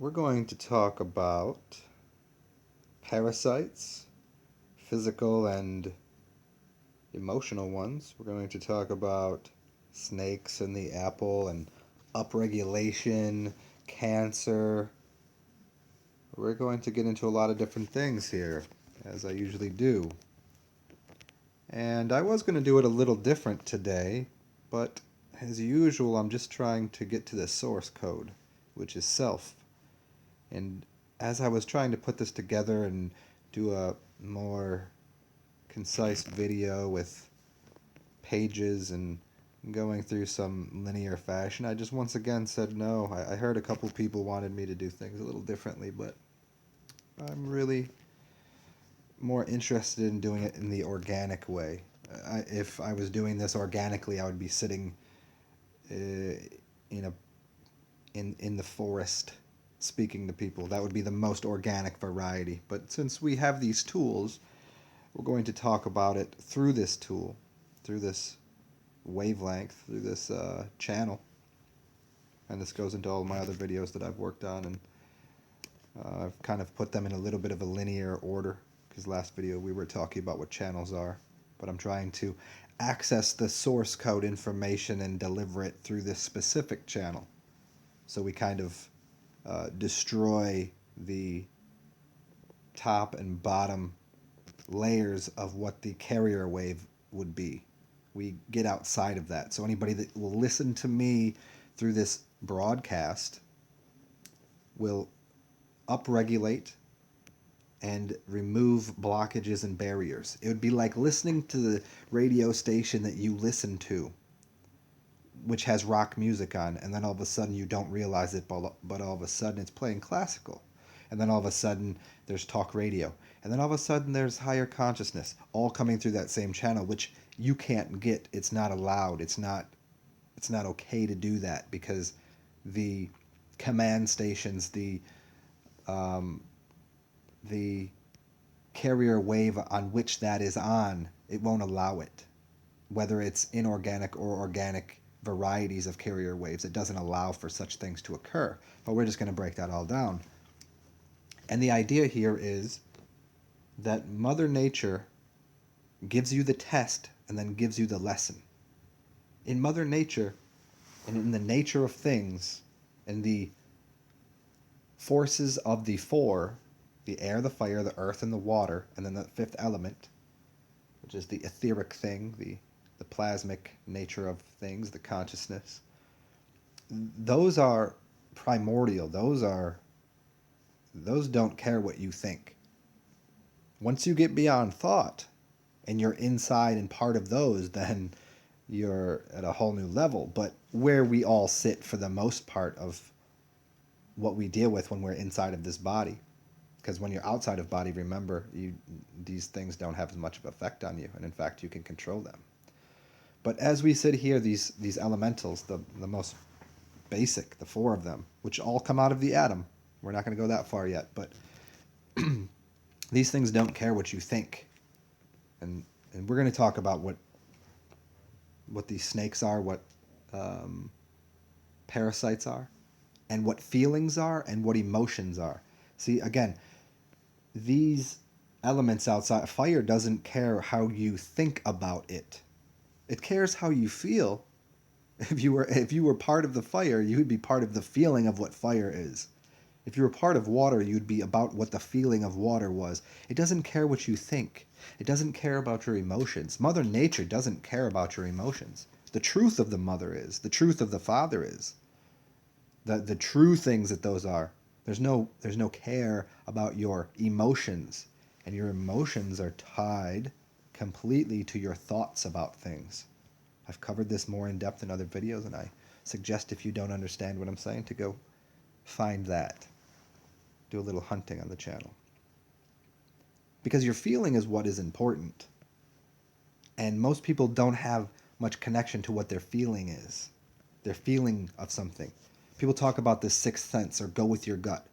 We're going to talk about parasites, physical and emotional ones. We're going to talk about snakes in the apple and upregulation, cancer. We're going to get into a lot of different things here, as I usually do. And I was going to do it a little different today, but as usual, I'm just trying to get to the source code, which is self. And as I was trying to put this together and do a more concise video with pages and going through some linear fashion, I just once again said no. I heard a couple people wanted me to do things a little differently, but I'm really more interested in doing it in the organic way. If I was doing this organically, I would be sitting in a in the forest speaking to people. That would be the most organic variety. But since we have these tools, we're going to talk about it through this tool, through this wavelength, through this channel. And this goes into all my other videos that I've worked on, and I've kind of put them in a little bit of a linear order, because last video we were talking about what channels are, but I'm trying to access the source code information and deliver it through this specific channel. So we kind of destroy the top and bottom layers of what the carrier wave would be. We get outside of that. So anybody that will listen to me through this broadcast will upregulate and remove blockages and barriers. It would be like listening to the radio station that you listen to, which has rock music on, and then all of a sudden you don't realize it, but all of a sudden it's playing classical. And then all of a sudden there's talk radio. And then all of a sudden there's higher consciousness, all coming through that same channel, which you can't get. It's not allowed. It's not okay to do that, because the command stations, the carrier wave on which that is on, it won't allow it. Whether it's inorganic or organic varieties of carrier waves, it doesn't allow for such things to occur. But we're just going to break that all down. And the idea here is that Mother Nature gives you the test and then gives you the lesson. In Mother Nature, and in the nature of things, and the forces of the four, the air, the fire, the earth, and the water, and then the fifth element, which is the etheric thing, the plasmic nature of things, the consciousness, those are primordial. Those don't care what you think. Once you get beyond thought and you're inside and part of those, then you're at a whole new level. But where we all sit for the most part of what we deal with when we're inside of this body, because when you're outside of body, remember, these things don't have as much of an effect on you, and in fact you can control them. But as we sit here, these elementals, the most basic, the four of them, which all come out of the atom, we're not going to go that far yet, but these things don't care what you think. And we're going to talk about what these snakes are, what parasites are, and what feelings are, and what emotions are. See, again, these elements outside, fire doesn't care how you think about it. It cares how you feel. If you were part of the fire, you would be part of the feeling of what fire is. If you were part of water, you'd be about what the feeling of water was. It doesn't care what you think. It doesn't care about your emotions. Mother Nature doesn't care about your emotions. The truth of the mother is. The truth of the father is. The true things that those are. There's no care about your emotions. And your emotions are tied completely to your thoughts about things. I've covered this more in depth in other videos, and I suggest, if you don't understand what I'm saying, to go find that. Do a little hunting on the channel. Because your feeling is what is important. And most people don't have much connection to what their feeling is. Their feeling of something. People talk about the sixth sense, or go with your gut.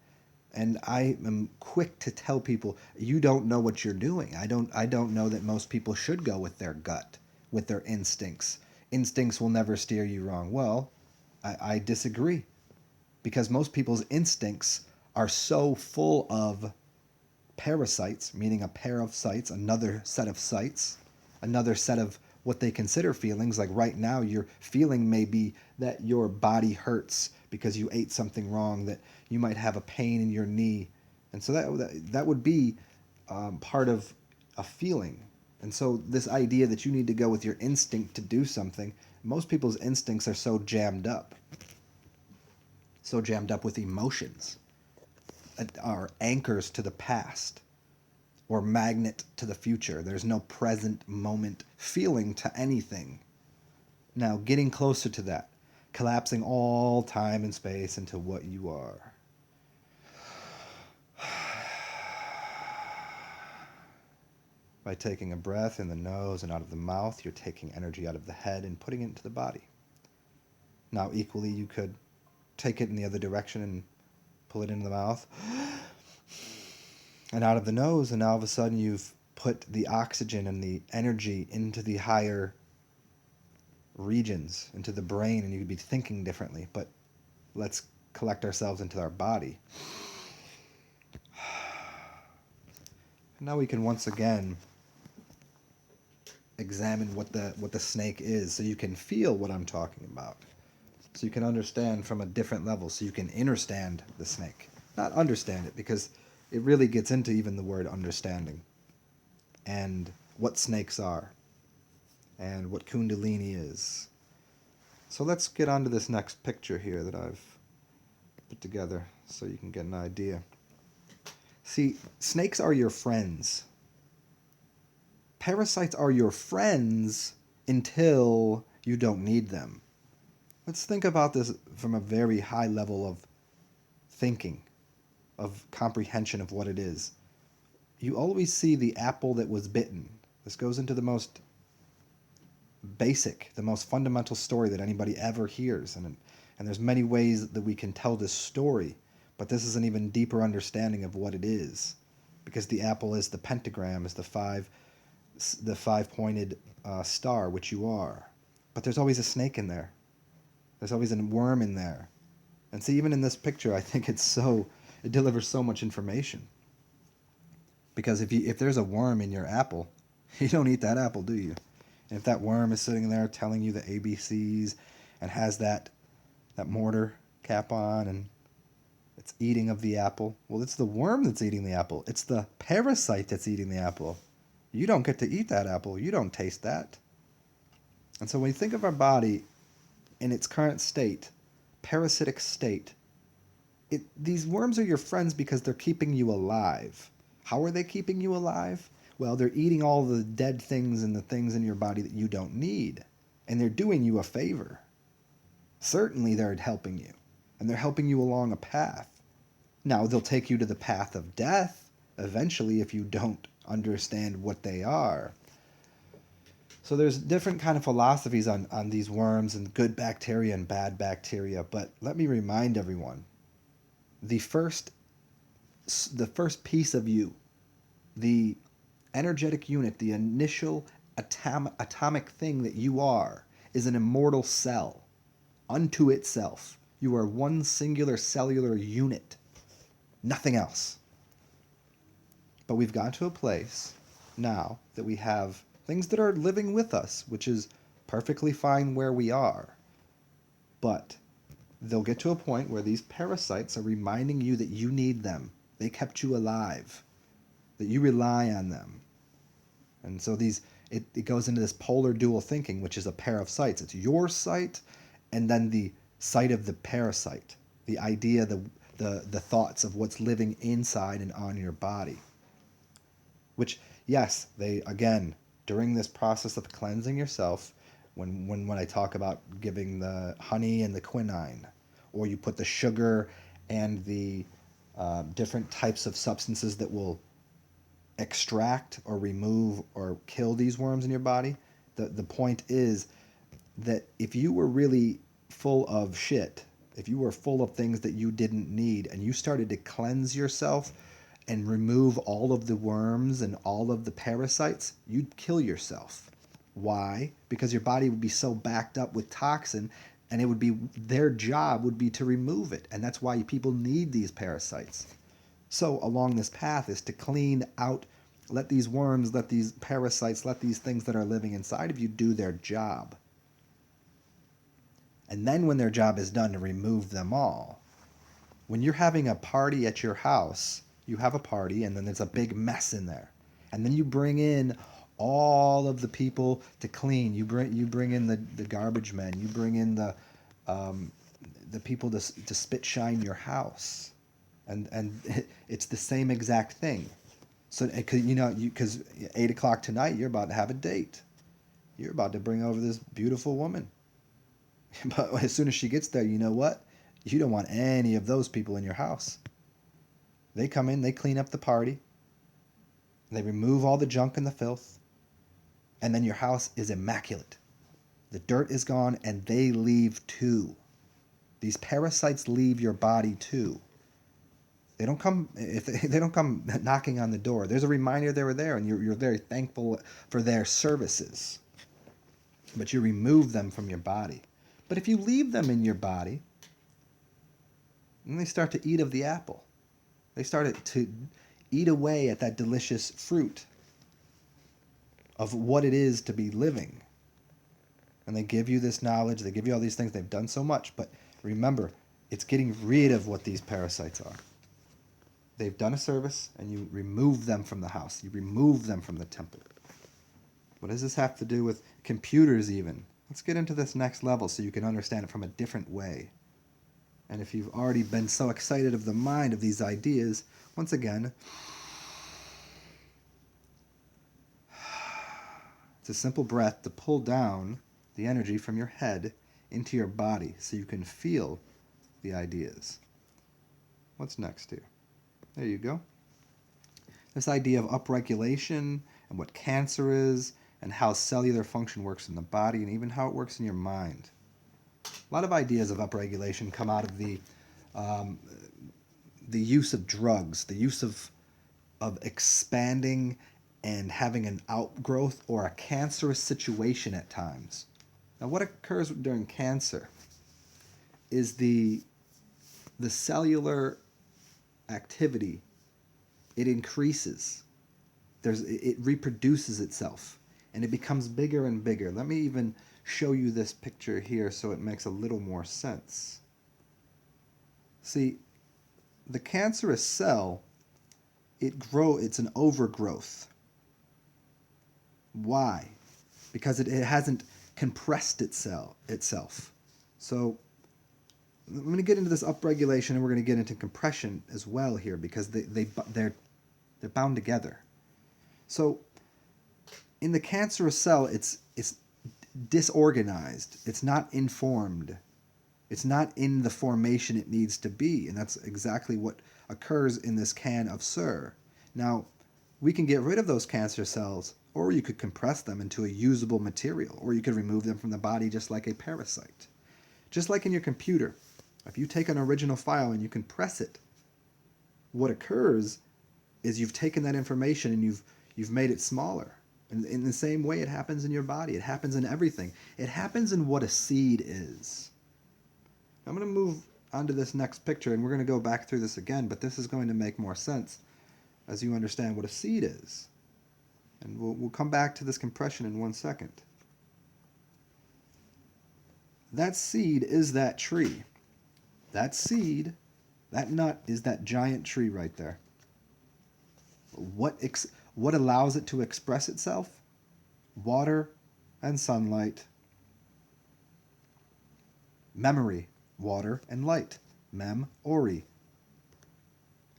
And I am quick to tell people, you don't know what you're doing. I don't know that most people should go with their gut, with their instincts. Instincts will never steer you wrong. Well, I disagree. Because most people's instincts are so full of parasites, meaning a pair of sites, another set of sites, another set of what they consider feelings. Like right now, your feeling may be that your body hurts because you ate something wrong, that you might have a pain in your knee. And so that would be part of a feeling. And so this idea that you need to go with your instinct to do something, most people's instincts are so jammed up with emotions, are anchors to the past or magnet to the future. There's no present moment feeling to anything. Now, getting closer to that, collapsing all time and space into what you are. By taking a breath in the nose and out of the mouth, you're taking energy out of the head and putting it into the body. Now, equally, you could take it in the other direction and pull it into the mouth and out of the nose, and now all of a sudden you've put the oxygen and the energy into the higher regions, into the brain, and you could be thinking differently. But let's collect ourselves into our body. Now we can once again examine what the snake is, so you can feel what I'm talking about. So you can understand from a different level, so you can understand the snake. Not understand it, because it really gets into even the word understanding and what snakes are and what Kundalini is. So let's get on to this next picture here that I've put together so you can get an idea. See, snakes are your friends. Parasites are your friends until you don't need them. Let's think about this from a very high level of thinking, of comprehension of what it is. You always see the apple that was bitten. This goes into the most basic, the most fundamental story that anybody ever hears. And there's many ways that we can tell this story, but this is an even deeper understanding of what it is. Because the apple is the pentagram, is the five-pointed star, which you are. But there's always a snake in there. There's always a worm in there. And see, even in this picture, I think it delivers so much information. Because if there's a worm in your apple, you don't eat that apple, do you? And if that worm is sitting there telling you the ABCs and has that mortar cap on and it's eating of the apple, well, it's the worm that's eating the apple. It's the parasite that's eating the apple. You don't get to eat that apple. You don't taste that. And so when you think of our body in its current state, parasitic state, these worms are your friends because they're keeping you alive. How are they keeping you alive? Well, they're eating all the dead things and the things in your body that you don't need. And they're doing you a favor. Certainly they're helping you. And they're helping you along a path. Now, they'll take you to the path of death eventually if you don't understand what they are. So there's different kind of philosophies on these worms and good bacteria and bad bacteria. But let me remind everyone, the first piece of you, the energetic unit, the initial atomic thing that you are, is an immortal cell unto itself. You are one singular cellular unit, nothing else. But we've got to a place now that we have things that are living with us, which is perfectly fine where we are. But they'll get to a point where these parasites are reminding you that you need them. They kept you alive, that you rely on them. And so it goes into this polar dual thinking, which is a pair of sights. It's your sight and then the sight of the parasite, the idea, the thoughts of what's living inside and on your body. Which, yes, they, again, during this process of cleansing yourself, when I talk about giving the honey and the quinine, or you put the sugar and the different types of substances that will extract or remove or kill these worms in your body, the point is that if you were really full of shit, if you were full of things that you didn't need, and you started to cleanse yourself and remove all of the worms and all of the parasites, you'd kill yourself. Why? Because your body would be so backed up with toxin And it would be their job would be to remove it. And that's why people need these parasites. So along this path is to clean out, let these worms, let these parasites, let these things that are living inside of you do their job. And then when their job is done, to remove them all. When you're having a party at your house, you have a party and then there's a big mess in there. And then you bring in all of the people to clean. You bring in the garbage men. You bring in the people to spit shine your house. And it's the same exact thing. So, because 8 o'clock tonight, you're about to have a date. You're about to bring over this beautiful woman. But as soon as she gets there, you know what? You don't want any of those people in your house. They come in, they clean up the party, they remove all the junk and the filth, and then your house is immaculate. The dirt is gone, and they leave too. These parasites leave your body too. They don't come they don't come knocking on the door. There's a reminder they were there, and you're very thankful for their services. But you remove them from your body. But if you leave them in your body, then they start to eat of the apple. They start to eat away at that delicious fruit of what it is to be living. And they give you this knowledge, they give you all these things, they've done so much, but remember, it's getting rid of what these parasites are. They've done a service, and you remove them from the house. You remove them from the temple. What does this have to do with computers even? Let's get into this next level so you can understand it from a different way. And if you've already been so excited of the mind of these ideas, once again, it's a simple breath to pull down the energy from your head into your body so you can feel the ideas. What's next here? There you go. This idea of upregulation and what cancer is and how cellular function works in the body and even how it works in your mind. A lot of ideas of upregulation come out of the use of drugs, the use of expanding and having an outgrowth or a cancerous situation at times. Now, what occurs during cancer is the cellular activity. It increases. It reproduces itself, and it becomes bigger and bigger. Let me even show you this picture here so it makes a little more sense. See, the cancerous cell, it's an overgrowth. Why? Because it hasn't compressed itself. So I'm going to get into this upregulation, and we're going to get into compression as well here, because they're bound together. So in the cancerous cell, it's disorganized. It's not informed. It's not in the formation it needs to be, and that's exactly what occurs in this can of Tsar. Now, we can get rid of those cancer cells, or you could compress them into a usable material, or you could remove them from the body just like a parasite. Just like in your computer, if you take an original file and you compress it, what occurs is you've taken that information and you've made it smaller. And in the same way, it happens in your body. It happens in everything. It happens in what a seed is. I'm going to move on to this next picture, and we're going to go back through this again, but this is going to make more sense as you understand what a seed is. And we'll come back to this compression in 1 second. That seed is that tree. That seed, that nut, is that giant tree right there. What allows it to express itself? Water and sunlight. Memory, water and light. Mem-ori.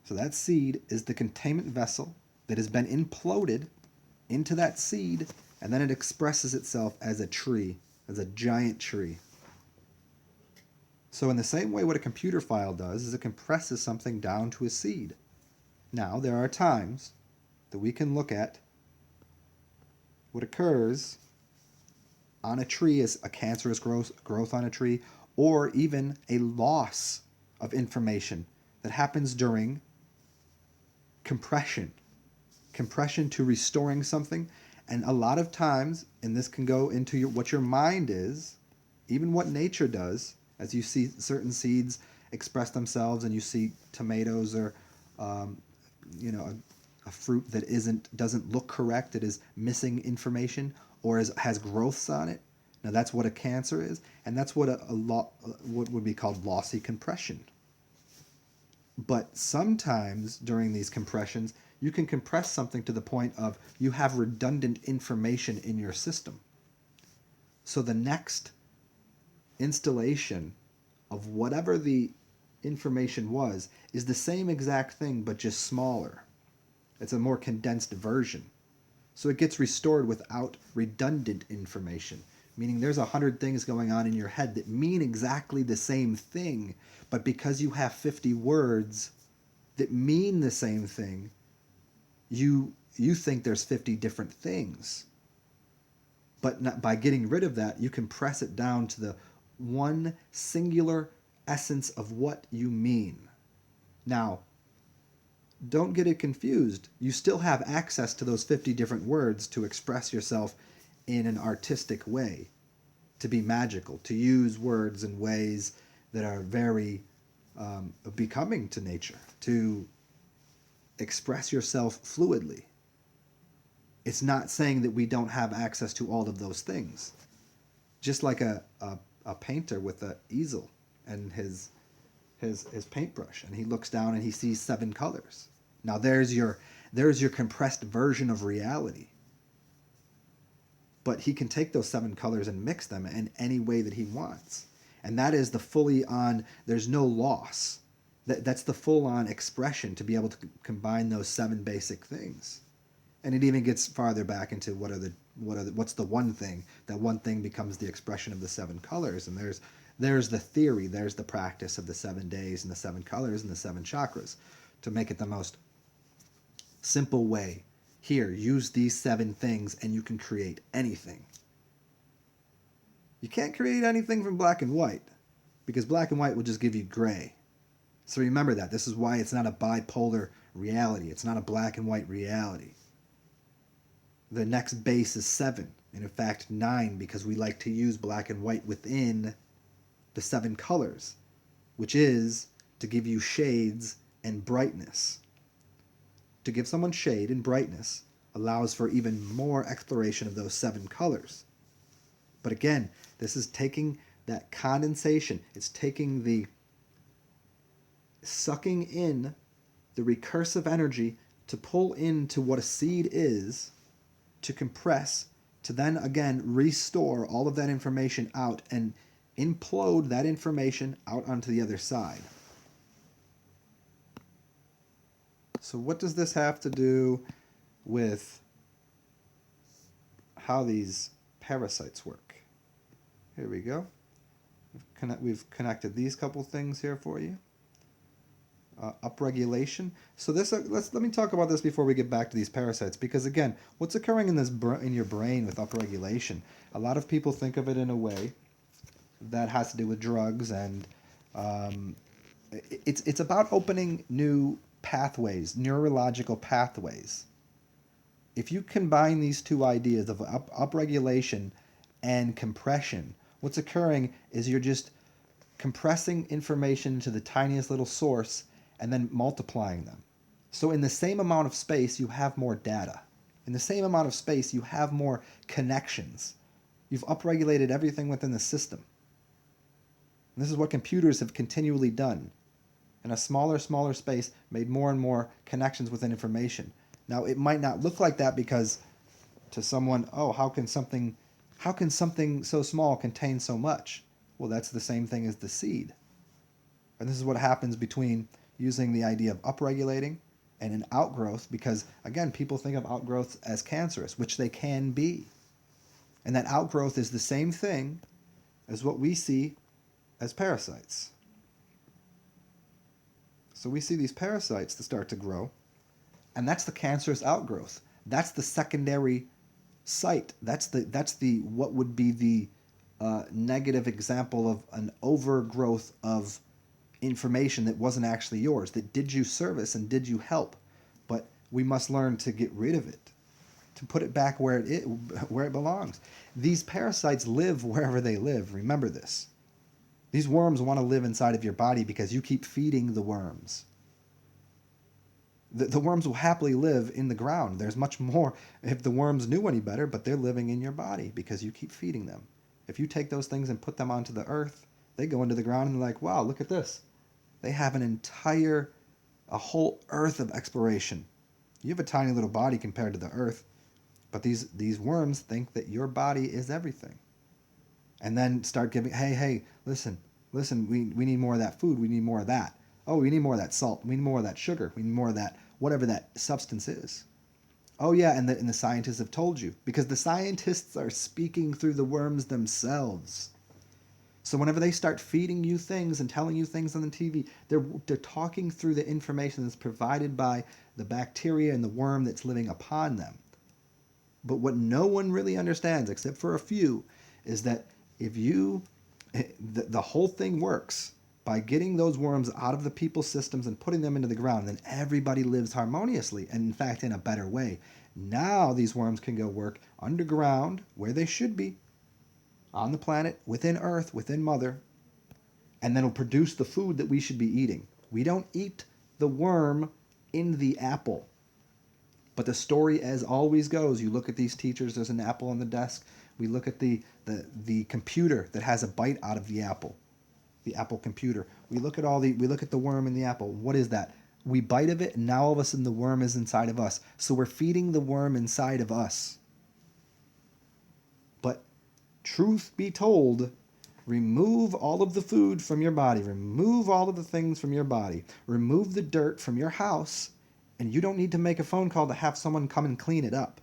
So that seed is the containment vessel that has been imploded into that seed, and then it expresses itself as a tree, as a giant tree. So in the same way, what a computer file does is it compresses something down to a seed. Now, there are times that we can look at what occurs on a tree as a cancerous growth on a tree, or even a loss of information that happens during compression to restoring something. And a lot of times, and this can go into what your mind is even what nature does, as you see certain seeds express themselves, and you see tomatoes or you know, a fruit that doesn't look correct, it is missing information, or has growths on it. Now that's what a cancer is, and that's what what would be called lossy compression. But sometimes during these compressions, you can compress something to the point of you have redundant information in your system. So the next installation of whatever the information was is the same exact thing, but just smaller. It's a more condensed version. So it gets restored without redundant information, meaning there's 100 things going on in your head that mean exactly the same thing, but because you have 50 words that mean the same thing, you think there's 50 different things. But not, by getting rid of that, you can press it down to the one singular essence of what you mean. Now, don't get it confused. You still have access to those 50 different words to express yourself in an artistic way, to be magical, to use words in ways that are very becoming to nature, to express yourself fluidly. It's not saying that we don't have access to all of those things. Just like a painter with an easel and his paintbrush, and he looks down and he sees 7 colors. Now there's your compressed version of reality. But he can take those 7 colors and mix them in any way that he wants. And that is the fully on, there's no loss. That's the full on expression, to be able to combine those 7 basic things. And it even gets farther back into what's the one thing. That one thing becomes the expression of the 7 colors. And there's the theory, there's the practice of the 7 days and the 7 colors and the 7 chakras, to make it the most simple way. Here, use these 7 things and you can create anything. You can't create anything from black and white, because black and white will just give you gray. So remember that. This is why it's not a bipolar reality. It's not a black and white reality. The next base is 7, and in fact 9, because we like to use black and white within the 7 colors, which is to give you shades and brightness. To give someone shade and brightness allows for even more exploration of those 7 colors. But again, this is taking that condensation. It's taking the sucking in the recursive energy to pull into what a seed is, to compress, to then again restore all of that information out and implode that information out onto the other side. So what does this have to do with how these parasites work? Here we go. We've connected these couple things here for you. Upregulation. So this let me talk about this before we get back to these parasites, because again, what's occurring in your brain with upregulation? A lot of people think of it in a way that has to do with drugs, and it's about opening new pathways, neurological pathways. If you combine these two ideas of upregulation and compression, what's occurring is you're just compressing information to the tiniest little source and then multiplying them. So in the same amount of space, you have more data. In the same amount of space, you have more connections. You've upregulated everything within the system. And this is what computers have continually done. In a smaller space, made more and more connections within information. Now, it might not look like that, because to someone, oh, how can something so small contain so much? Well, that's the same thing as the seed. And this is what happens between using the idea of upregulating and an outgrowth, because, again, people think of outgrowths as cancerous, which they can be. And that outgrowth is the same thing as what we see as parasites. So we see these parasites that start to grow, and that's the cancerous outgrowth. That's the secondary site. That's the what would be the negative example of an overgrowth of information that wasn't actually yours, that did you service and did you help, but we must learn to get rid of it. to put it back where it belongs. These parasites live wherever they live. Remember this. These worms want to live inside of your body because you keep feeding the worms. The worms will happily live in the ground. There's much more if the worms knew any better, but they're living in your body because you keep feeding them. If you take those things and put them onto the earth, they go into the ground and they're like, wow, look at this. They have a whole earth of exploration. You have a tiny little body compared to the earth, but these worms think that your body is everything. And then start giving, hey, listen, we need more of that food, we need more of that. Oh, we need more of that salt, we need more of that sugar, we need more of that, whatever that substance is. Oh yeah, and the scientists have told you, because the scientists are speaking through the worms themselves. So whenever they start feeding you things and telling you things on the TV, they're talking through the information that's provided by the bacteria and the worm that's living upon them. But what no one really understands, except for a few, is that the whole thing works by getting those worms out of the people's systems and putting them into the ground. Then everybody lives harmoniously, and in fact in a better way. Now these worms can go work underground where they should be, on the planet, within Earth, within Mother, and then will produce the food that we should be eating. We don't eat the worm in the apple. But the story, as always goes, you look at these teachers, there's an apple on the desk. We look at the computer that has a bite out of the apple computer. We look at the worm in the apple. What is that? We bite of it, and now all of a sudden the worm is inside of us. So we're feeding the worm inside of us. But truth be told, remove all of the food from your body. Remove all of the things from your body. Remove the dirt from your house, and you don't need to make a phone call to have someone come and clean it up.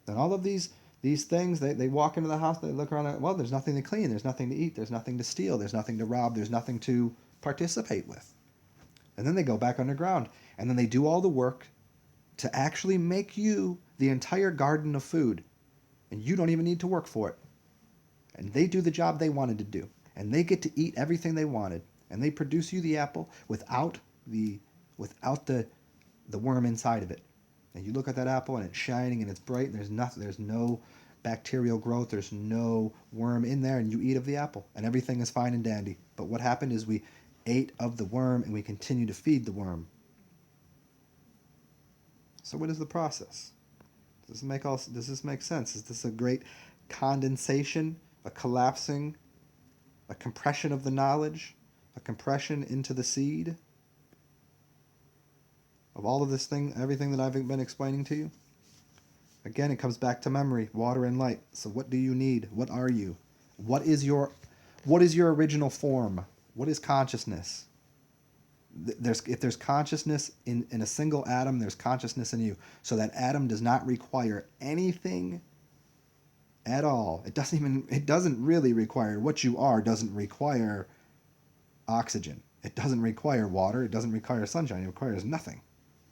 Then all of these things, they walk into the house, they look around, well, there's nothing to clean, there's nothing to eat, there's nothing to steal, there's nothing to rob, there's nothing to participate with. And then they go back underground, and then they do all the work to actually make you the entire garden of food. And you don't even need to work for it. And they do the job they wanted to do. And they get to eat everything they wanted. And they produce you the apple without the worm inside of it. And you look at that apple and it's shining and it's bright and there's no bacterial growth, there's no worm in there, and you eat of the apple and everything is fine and dandy. But what happened is we ate of the worm and we continue to feed the worm. So what is the process? Does this make sense? Is this a great condensation, a collapsing, a compression of the knowledge, a compression into the seed of all of this thing, everything that I've been explaining to you? Again, it comes back to memory, water and light. So what do you need? What are you? What is your original form? What is consciousness? If there's consciousness in a single atom, there's consciousness in you. So that atom does not require anything at all. It doesn't really require, what you are doesn't require oxygen. It doesn't require water. It doesn't require sunshine. It requires nothing,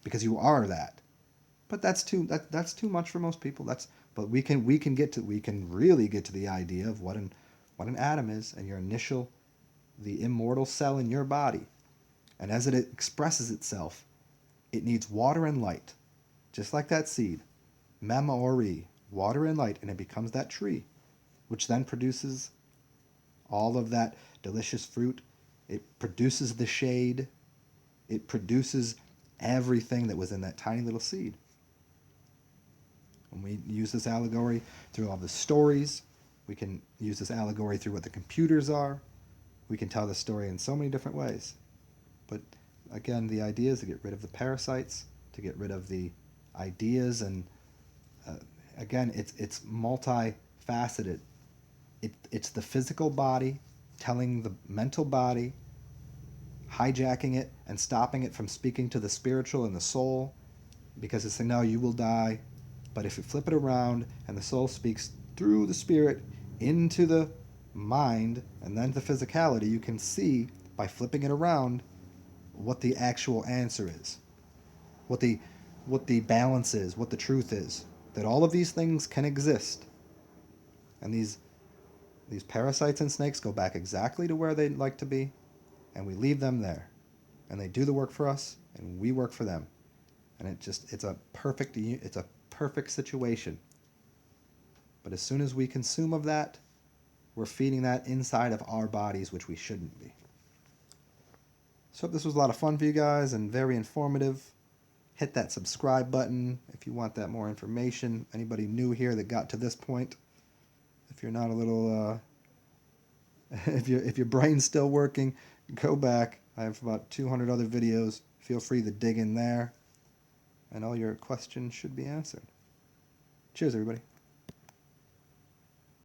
because you are that. But that's too much for most people. But we can really get to the idea of what an atom is, and the immortal cell in your body. And as it expresses itself, it needs water and light, just like that seed, mamori, water and light, and it becomes that tree, which then produces all of that delicious fruit. It produces the shade. It produces everything that was in that tiny little seed. When we use this allegory through all the stories, we can use this allegory through what the computers are. We can tell the story in so many different ways. But again, the idea is to get rid of the parasites, to get rid of the ideas, and again, it's multifaceted. It's the physical body telling the mental body, hijacking it and stopping it from speaking to the spiritual and the soul, because it's saying, no, you will die. But if you flip it around and the soul speaks through the spirit into the mind and then the physicality, you can see by flipping it around what the actual answer is, what the balance is, what the truth is, that all of these things can exist. And these parasites and snakes go back exactly to where they'd like to be, and we leave them there. And they do the work for us, and we work for them. And it's a perfect situation. But as soon as we consume of that, we're feeding that inside of our bodies, which we shouldn't be. So hope this was a lot of fun for you guys and very informative. Hit that subscribe button if you want that more information. Anybody new here that got to this point, if you're not a little, if your brain's still working, go back. I have about 200 other videos. Feel free to dig in there, and all your questions should be answered. Cheers, everybody.